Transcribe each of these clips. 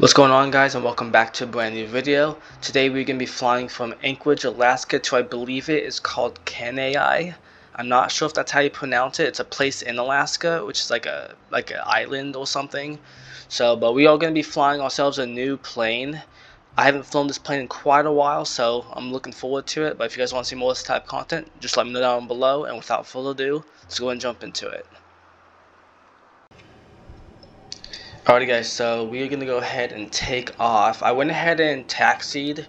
What's going on, guys, and welcome back to a brand new video. Today we're going to be flying from Anchorage, Alaska to, I believe it is called Kenai. I'm not sure if that's how you pronounce it. It's a place in Alaska, which is like an island or something. But we are going to be flying ourselves a new plane. I haven't flown this plane in quite a while, so I'm looking forward to it. But if you guys want to see more of this type of content, just let me know down below. And without further ado, let's go and jump into it. Alrighty guys, so we are going to go ahead and take off. I went ahead and taxied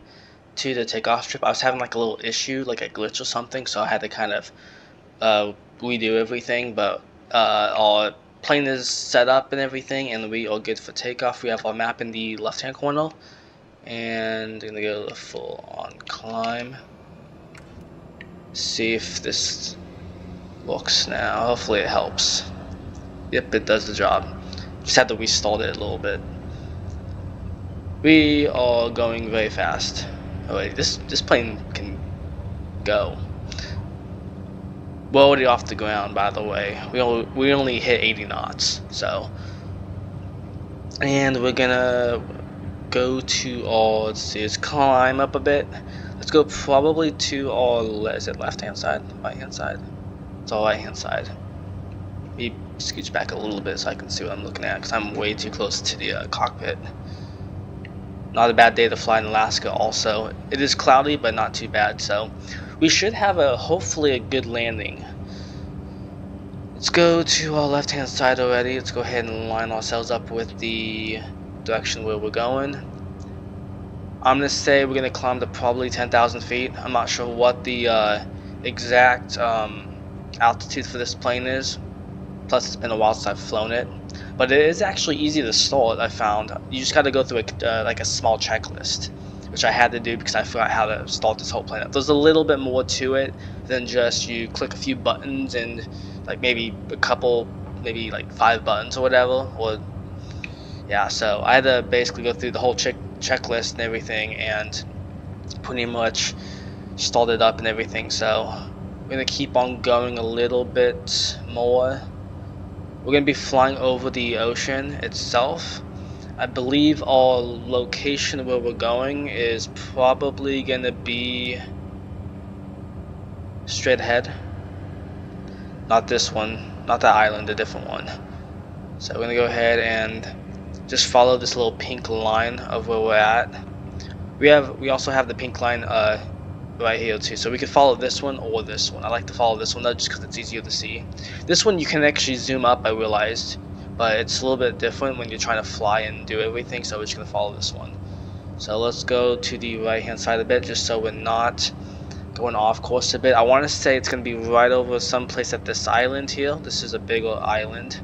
to the takeoff strip. I was having like a little issue, like a glitch or something, so I had to kind of redo everything, but our plane is set up and everything, and we are good for takeoff. We have our map in the left hand corner, and I'm going to go full on climb. See if this works now. Hopefully it helps. Yep, it does the job. Just had to restart it a little bit. We are going very fast. Oh wait, this plane can go. We're already off the ground, by the way. We only hit 80 knots, so. And we're gonna go to our, let's climb up a bit. Let's go probably to our, is it left hand side, right hand side? It's our right hand side. Me scooch back a little bit so I can see what I'm looking at, because I'm way too close to the cockpit. Not a bad day to fly in Alaska also. It is cloudy, but not too bad, so we should have hopefully a good landing. Let's go to our left hand side already. Let's go ahead and line ourselves up with the direction where we're going. I'm going to say we're going to climb to probably 10,000 feet. I'm not sure what the exact altitude for this plane is. Plus, it's been a while since I've flown it, but it is actually easy to start. I found you just got to go through like a small checklist, which I had to do because I forgot how to start this whole plane up. There's a little bit more to it than just you click a few buttons and like maybe a couple, maybe like 5 buttons or whatever. Or yeah, so I had to basically go through the whole checklist and everything, and pretty much start it up and everything. So we're gonna keep on going a little bit more. We're going to be flying over the ocean itself. I believe our location where we're going is probably going to be straight ahead. Not this one, not that island, a different one. So we're going to go ahead and just follow this little pink line of where we're at. We also have the pink line right here too, so we could follow this one or this one. I like to follow this one though, just because it's easier to see. This one you can actually zoom up, I realized, but it's a little bit different when you're trying to fly and do everything, so we're just going to follow this one. So let's go to the right hand side a bit, just so we're not going off course a bit. I want to say it's going to be right over someplace at this island here. This is a bigger island.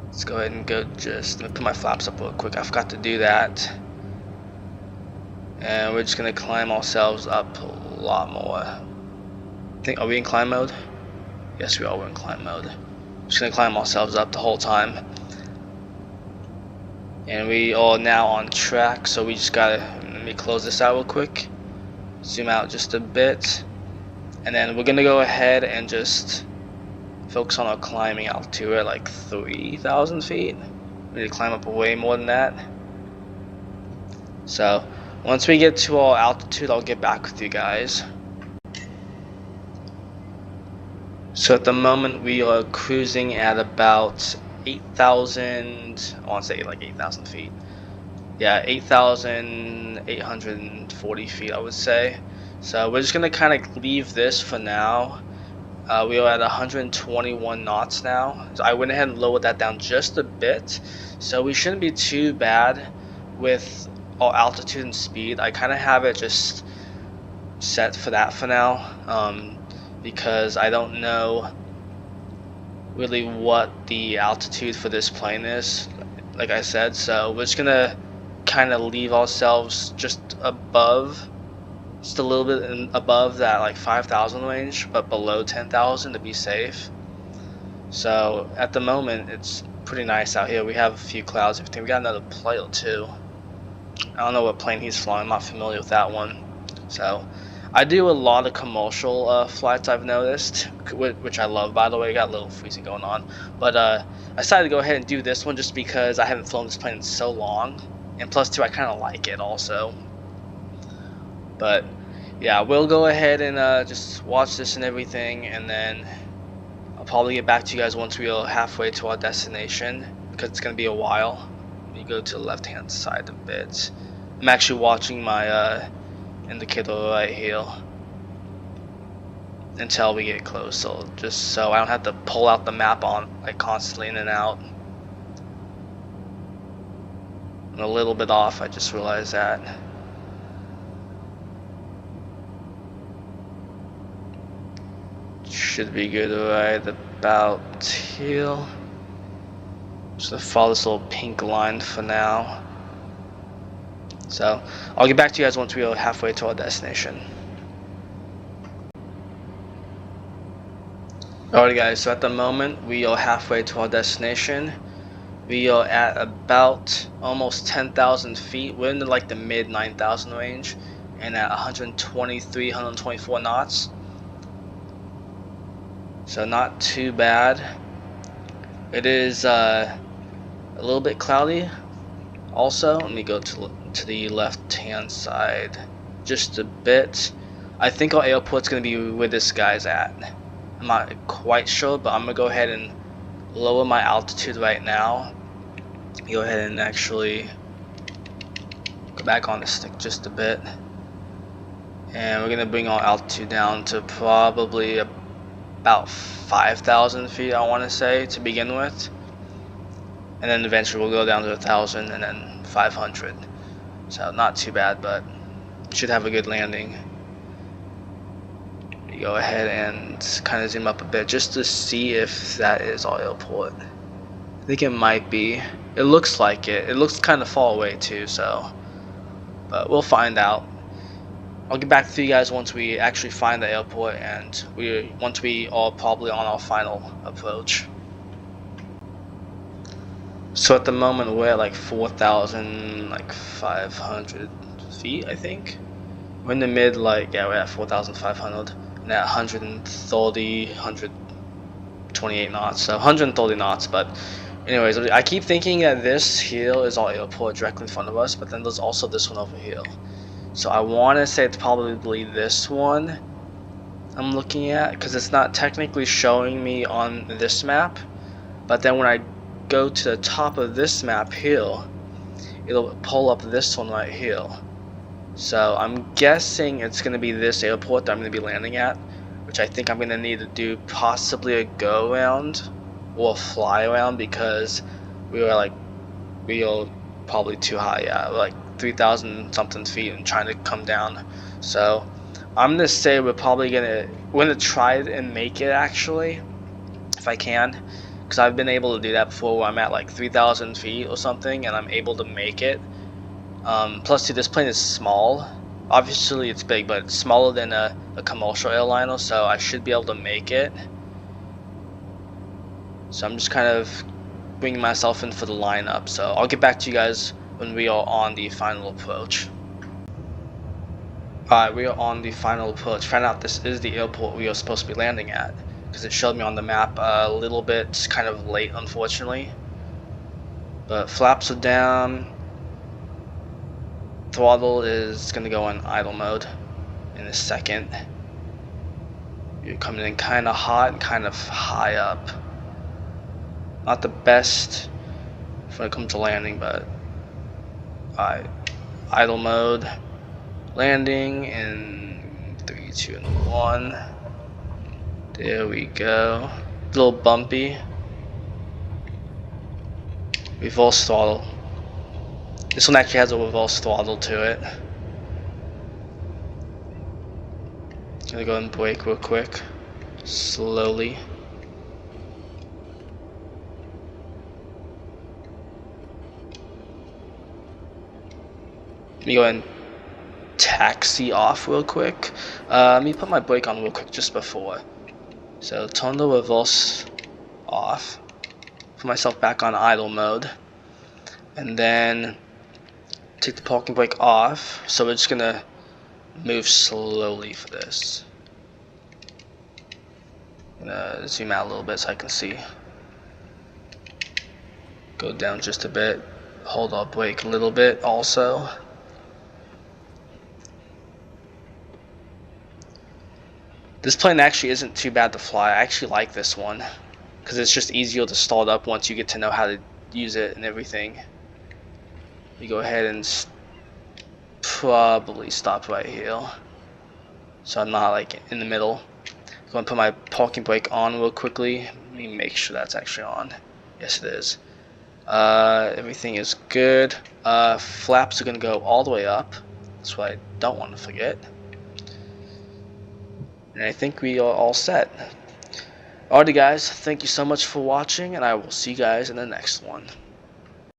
Let's go ahead and go, let me put my flaps up real quick, I forgot to do that. And we're just gonna climb ourselves up a lot more. Are we in climb mode? Yes, we are. We're in climb mode. Just gonna climb ourselves up the whole time. And we are now on track, so we just gotta, let me close this out real quick. Zoom out just a bit. And then we're gonna go ahead and just focus on our climbing altitude at like 3,000 feet. We need to climb up way more than that. So once we get to our altitude, I'll get back with you guys. So at the moment we are cruising at about 8,000, I want to say like 8,000 feet. Yeah, 8,840 feet, I would say. So we're just going to kind of leave this for now. We are at 121 knots now. So I went ahead and lowered that down just a bit. So we shouldn't be too bad with our altitude and speed. I kind of have it just set for that for now, because I don't know really what the altitude for this plane is, like I said. So we're just gonna kind of leave ourselves just above, just a little bit above that like 5,000 range, but below 10,000 to be safe. So at the moment it's pretty nice out here. We have a few clouds, everything. We got another plane too. I don't know what plane he's flying. I'm not familiar with that one. So I do a lot of commercial flights, I've noticed, which I love, by the way. Got a little freezing going on, but I decided to go ahead and do this one just because I haven't flown this plane in so long, and plus two, I kind of like it also. But yeah, we'll go ahead and just watch this and everything, and then I'll probably get back to you guys once we are halfway to our destination, because it's gonna be a while. You go to the left hand side a bit. I'm actually watching my indicator right here until we get close, so just so I don't have to pull out the map on like constantly in and out. I'm a little bit off, I just realized that. Should be good right about here. Just gonna follow this little pink line for now. So I'll get back to you guys once we are halfway to our destination. Alright guys, so at the moment we are halfway to our destination. We are at about almost 10,000 feet. We're in like the mid 9,000 range, and at 123, 124 knots. So not too bad. It is a little bit cloudy. Also, let me go to the left hand side just a bit. I think our airport's gonna be where this guy's at. I'm not quite sure, but I'm gonna go ahead and lower my altitude right now. Go ahead and actually go back on the stick just a bit, and we're gonna bring our altitude down to probably about 5,000 feet, I want to say, to begin with, and then eventually we'll go down to 1,000 and then 500. So not too bad, but should have a good landing. We go ahead and kind of zoom up a bit just to see if that is our airport. I think it might be. It looks like it. It looks kind of far away too, so, but we'll find out. I'll get back to you guys once we actually find the airport and once we are probably on our final approach. So at the moment we're at like 4,500 feet, I think. We're in the mid, like, yeah, we're at 4,500 and at 130, 128 knots, so 130 knots. But anyways, I keep thinking that this here is our airport directly in front of us, but then there's also this one over here. So I want to say it's probably this one I'm looking at, because it's not technically showing me on this map, but then when I go to the top of this map here, it'll pull up this one right here. So I'm guessing it's going to be this airport that I'm going to be landing at, which I think I'm going to need to do possibly a go around or a fly around, because we are probably too high. Yeah, like 3,000 something feet and trying to come down. So I'm gonna say we're gonna try and make it, actually, if I can, because I've been able to do that before where I'm at like 3,000 feet or something and I'm able to make it. Plus this plane is small. Obviously it's big, but it's smaller than a commercial airliner, so I should be able to make it. So I'm just kind of bringing myself in for the lineup, so I'll get back to you guys when we are on the final approach. Alright, we are on the final approach. Found out this is the airport we are supposed to be landing at, because it showed me on the map a little bit kind of late, unfortunately. But flaps are down. Throttle is going to go in idle mode in a second. You're coming in kind of hot and kind of high up. Not the best when it comes to landing, but alright, idle mode, landing in 3, 2, and 1. There we go. A little bumpy. Reverse throttle. This one actually has a reverse throttle to it. Gonna go and brake real quick, slowly. Let me go and taxi off real quick. Let me put my brake on real quick just before. So turn the reverse off. Put myself back on idle mode. And then take the parking brake off. So we're just gonna move slowly for this. I'm gonna zoom out a little bit so I can see. Go down just a bit. Hold our brake a little bit also. This plane actually isn't too bad to fly. I actually like this one because it's just easier to start up once you get to know how to use it and everything. You go ahead and probably stop right here, so I'm not like in the middle. I'm going to put my parking brake on real quickly. Let me make sure that's actually on. Yes, it is. Everything is good. Flaps are going to go all the way up. That's what I don't want to forget. And I think we are all set. Alrighty guys, thank you so much for watching, and I will see you guys in the next one.